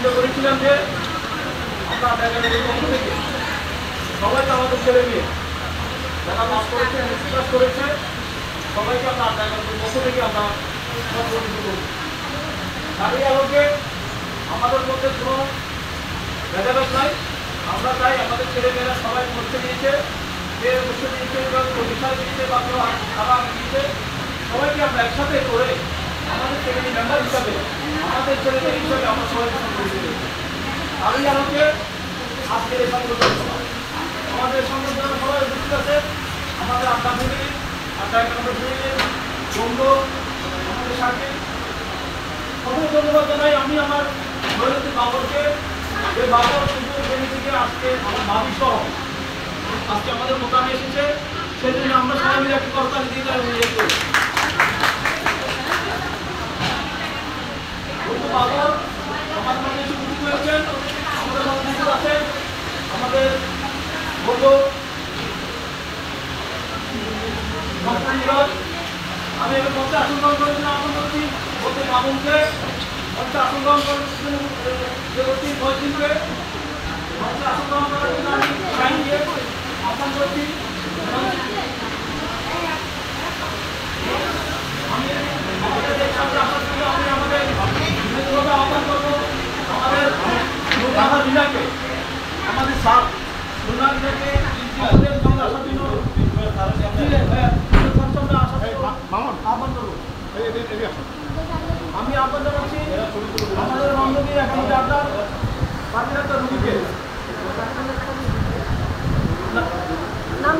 চিন্তা করেছিলাম যে আমরা আড্ডাগাড়ির পক্ষ থেকে সবাইকে আমাদের ছেলে মেয়ে যারা পাস করেছে এমএসসি করেছে সবাইকে আমরা আড্ডাগাড়ির পক্ষ থেকে আমরা সম্মানিত করব। তার এই আলোকে আমাদের মধ্যে কোনো ভেদাভেদ নাই। আমরা চাই আমাদের ছেলেমেয়েরা সবাই পরীক্ষা দিয়েছে, যে বসে দিয়েছে, প্রতিষ্ঠান দিয়েছে বা খাবার দিয়েছে, সবাইকে আমরা একসাথে করে আমাদের ছেলে মেম্বার হিসাবে আমাদের ছেলেমেয়ে হিসাবে আমরা সবাইকে সম্মান দিই। আর এই আলোকে আজকের এই সংগঠন সভা আমাদের সংগঠন সবাই উপস্থিত আছে আমাদের আড্ডা ফ্যামিলি, আড্ডা একানব্বই ফ্যামিলির বন্ধু, আমাদের সাথে সকল ধন্যবাদ জানাই। আমি আমার নৈতিক বাবরকে, যে বাবর শুধু জেনে থেকে আজকে আমার ভাবি সহ আজকে আমাদের মোকামে এসেছে, সেই জন্য আমরা সবাই মিলে একটি করতালি দিয়ে করি। বাবর আমার মধ্যে এসে উপস্থিত হয়েছেন, আমাদের মধ্যে উপস্থিত আছেন আমাদের বন্ধু আমি এবার মঞ্চে আসন গ্রহণ করার জন্য আহ্বান করছি বলতে মামুনকে, মঞ্চে আসন গ্রহণ করার জন্য মহিদিনকে, মঞ্চে আসন গ্রহণ করার জন্য আমি শাহিনকে আহ্বান করছি। আমি আমাদের সামনে আসার জন্য আমি আমাদের বিশেষভাবে আহ্বান করবো আমাদের ঢাকা জেলাকে, আমাদের সাত খুলনা জেলাকে আমাদের সামনে আসার জন্য আমি আহ্বান জানাচ্ছি আমাদের বান্ধবী একান্নবই আড্ডার বাকিরাটা রুগীকে নাম